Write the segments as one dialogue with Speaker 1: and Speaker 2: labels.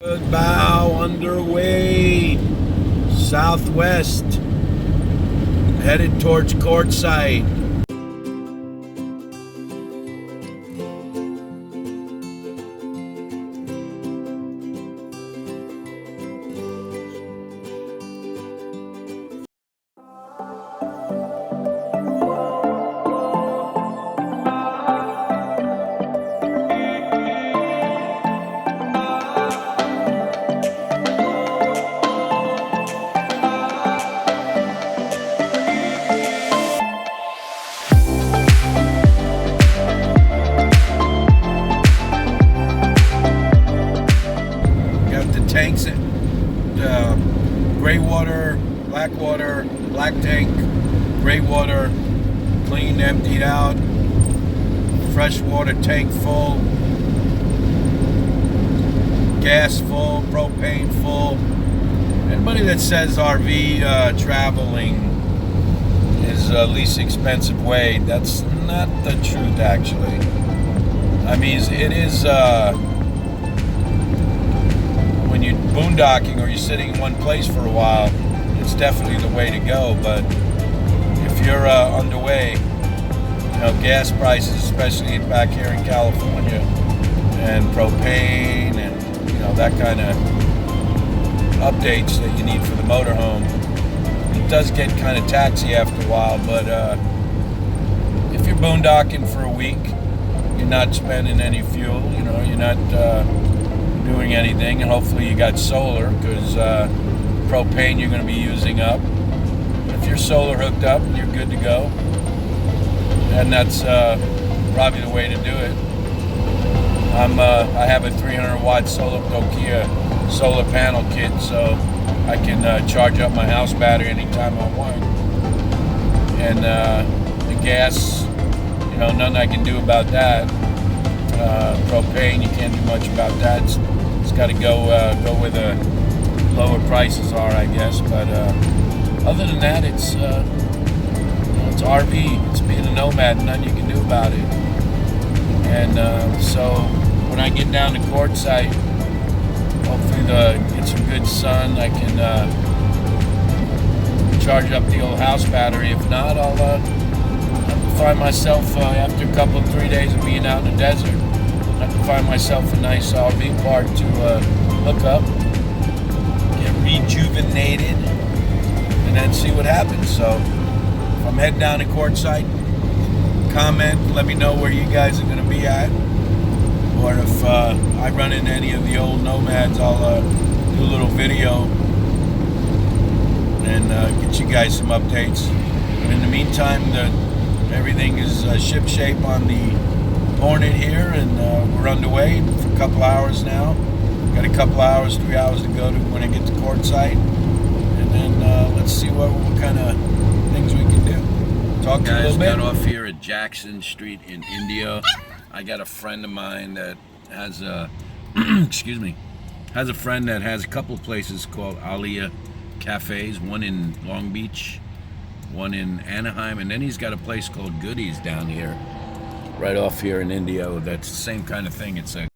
Speaker 1: Good bow underway, southwest, headed towards Quartzite. Tanks, gray water, black tank, gray water, clean, emptied out, fresh water tank full, gas full, propane full. Anybody that says RV traveling is the least expensive way, that's not the truth actually. I mean, it is when you're boondocking or you're sitting in one place for a while, it's definitely the way to go. But if you're underway, you know, gas prices, especially back here in California, and propane and, you know, that kind of updates that you need for the motorhome, it does get kind of taxy after a while. But if you're boondocking for a week, you're not spending any fuel, you know, you're not doing anything, and hopefully you got solar, because propane you're going to be using up. If you're solar hooked up, you're good to go, and that's probably the way to do it. I have a 300 watt solar Nokia solar panel kit, so I can charge up my house battery anytime I want. And the gas, you know, nothing I can do about that. Propane, you can't do much about that. It's got to go where the lower prices are, I guess. But other than that, it's you know, it's RV. It's being a nomad. Nothing you can do about it. And so when I get down to Quartzite, hopefully get some good sun. I can charge up the old house battery. If not, I'll find myself after a couple of 3 days of being out in the desert, I can find myself a nice RV park to look up, get rejuvenated, and then see what happens. So if I'm heading down to Quartzite, comment, let me know where you guys are going to be at, or if I run into any of the old nomads, I'll do a little video and get you guys some updates. But in the meantime, everything is ship shape on the Hornet here, and we're underway for a couple hours now. Got a couple hours, 3 hours to go to when I get to Quartzite, and then let's see what kind of things we can do. Talk to you a little bit. Got off here at Jackson Street in India. I got a friend of mine that has a excuse me, has a friend that has a couple of places called Alia Cafes, one in Long Beach, one in Anaheim, and then he's got a place called Goodies down here, right off here in India. That's the same kind of thing. It's a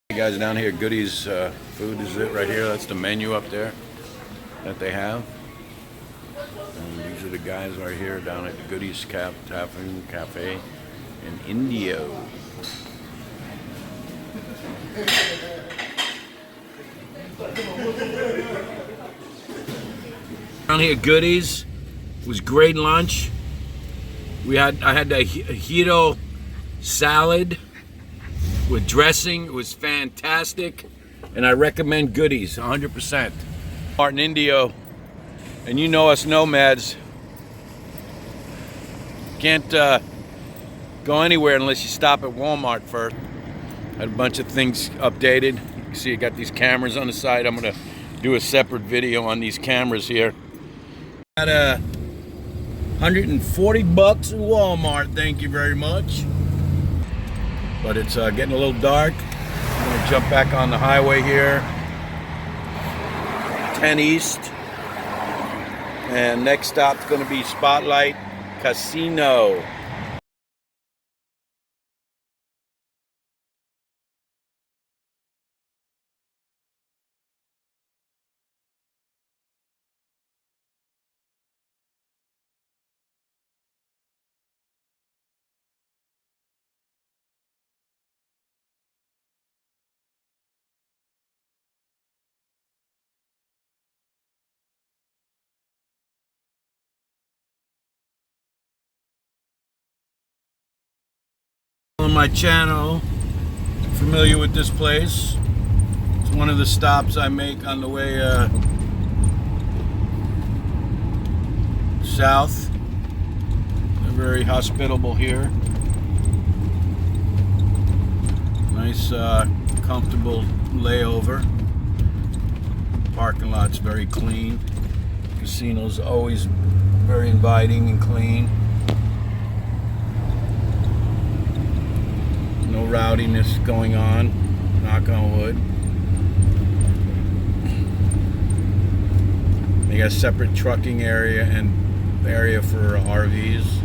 Speaker 1: hey guys, down here, Goodies food is it right here. That's the menu up there that they have. And these are the guys right here down at the Goodies Cafe in India. Down here, Goodies. It was great lunch. I had the Hito salad with dressing. It was fantastic, and I recommend Goodies 100%. Martin Indio, and you know us nomads can't go anywhere unless you stop at Walmart first. Had a bunch of things updated. You can see I got these cameras on the side. I'm gonna do a separate video on these cameras here. Got $140 in Walmart, thank you very much. But it's getting a little dark. I'm gonna jump back on the highway here, 10 East, and next stop's gonna be Spotlight Casino. On my channel, familiar with this place. It's one of the stops I make on the way south. They're very hospitable here. Nice comfortable layover. Parking lot's very clean. Casino's always very inviting and clean. No rowdiness going on, knock on wood. They got a separate trucking area and area for RVs.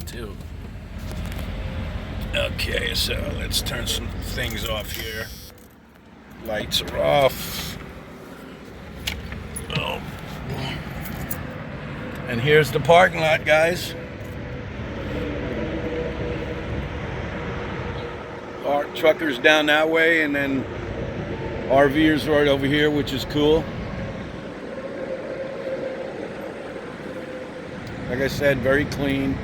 Speaker 1: Too. Okay, so let's turn some things off here. Lights are off. Oh. And here's the parking lot, guys. Our truckers down that way, and then RVers right over here, which is cool. Like I said, very clean.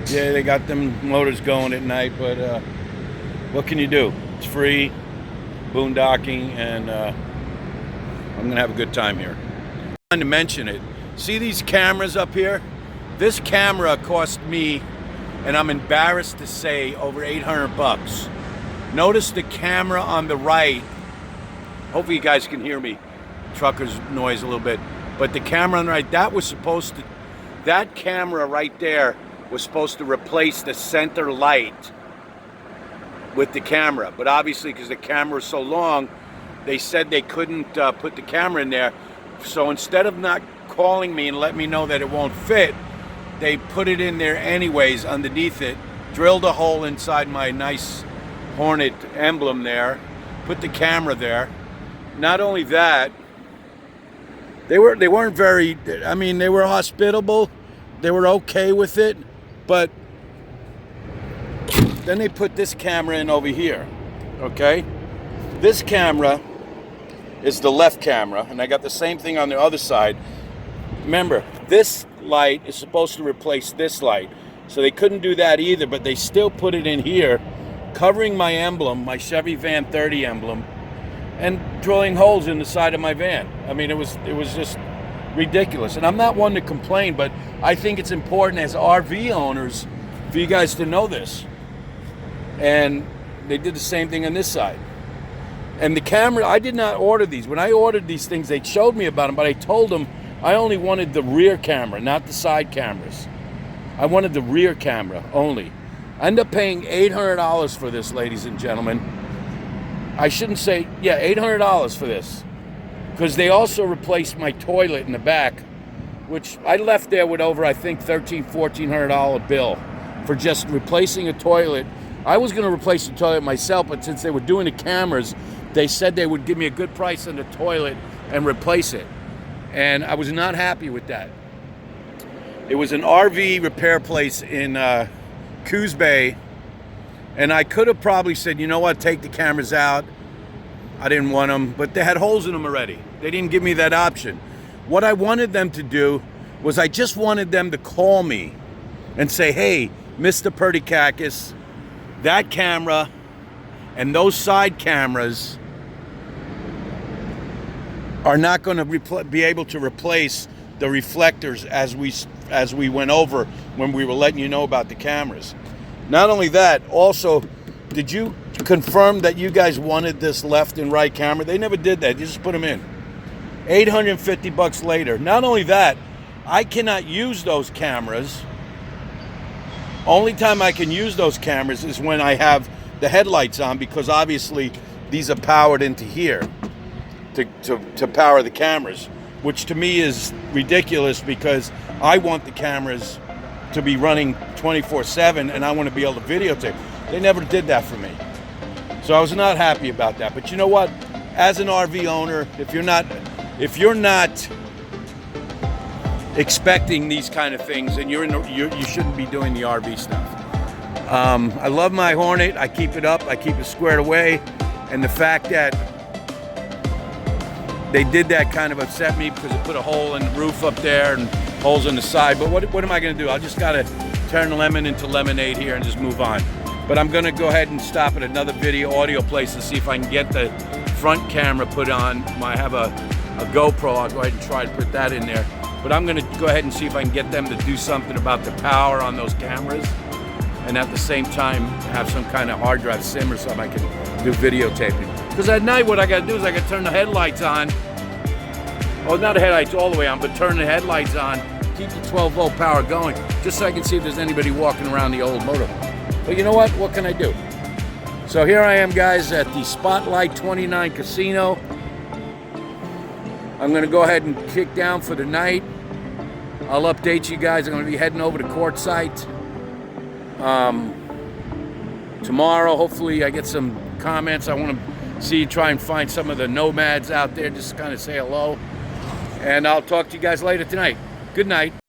Speaker 1: Yeah, they got them motors going at night, but what can you do? It's free, boondocking, and I'm gonna have a good time here. I wanted to mention it. See these cameras up here? This camera cost me, and I'm embarrassed to say, over 800 bucks. Notice the camera on the right. Hopefully you guys can hear me. Trucker's noise a little bit. But the camera on the right, that camera right there was supposed to replace the center light with the camera. But obviously, because the camera is so long, they said they couldn't put the camera in there. So instead of not calling me and letting me know that it won't fit, they put it in there anyways underneath it, drilled a hole inside my nice Hornet emblem there, put the camera there. Not only that, they weren't very, I mean, they were hospitable, they were okay with it. But then they put this camera in over here, okay? This camera is the left camera, and I got the same thing on the other side. Remember, this light is supposed to replace this light. So they couldn't do that either, but they still put it in here, covering my emblem, my Chevy Van 30 emblem, and drilling holes in the side of my van. I mean, it was just ridiculous. And I'm not one to complain, but I think it's important as RV owners for you guys to know this. And they did the same thing on this side. And the camera, I did not order these. When I ordered these things, they showed me about them, but I told them I only wanted the rear camera, not the side cameras. I wanted the rear camera only. I ended up paying $800 for this, ladies and gentlemen. I shouldn't say, yeah, $800 for this. Because they also replaced my toilet in the back, which I left there with over, I think, $1,400 bill for just replacing a toilet. I was going to replace the toilet myself, but since they were doing the cameras, they said they would give me a good price on the toilet and replace it. And I was not happy with that. It was an RV repair place in Coos Bay, and I could have probably said, you know what, take the cameras out. I didn't want them, but they had holes in them already. They didn't give me that option. What I wanted them to do was I just wanted them to call me and say, hey, Mr. Perdicakis, that camera and those side cameras are not going to be able to replace the reflectors as we went over when we were letting you know about the cameras. Not only that, also, did you confirm that you guys wanted this left and right camera? They never did that. You just put them in. $850 later. Not only that, I cannot use those cameras. Only time I can use those cameras is when I have the headlights on, because obviously these are powered into here to power the cameras, which to me is ridiculous because I want the cameras to be running 24/7 and I want to be able to videotape. They never did that for me. So I was not happy about that. But you know what? As an RV owner, if you're not expecting these kind of things, then you shouldn't be doing the RV stuff. I love my Hornet. I keep it up. I keep it squared away. And the fact that they did that kind of upset me because it put a hole in the roof up there and holes in the side. But what am I going to do? I just got to turn lemon into lemonade here and just move on. But I'm going to go ahead and stop at another video audio place and see if I can get the front camera put on. I have a GoPro. I'll go ahead and try to put that in there. But I'm going to go ahead and see if I can get them to do something about the power on those cameras, and at the same time have some kind of hard drive sim or something I can do videotaping. Because at night what I got to do is I got to turn the headlights on. Well, not the headlights all the way on, but turn the headlights on, keep the 12-volt power going, just so I can see if there's anybody walking around the old motorhome. But you know what? What can I do? So here I am, guys, at the Spotlight 29 Casino. I'm going to go ahead and kick down for the night. I'll update you guys. I'm going to be heading over to Quartzite tomorrow. Hopefully I get some comments. I want to try and find some of the nomads out there, just kind of say hello. And I'll talk to you guys later tonight. Good night.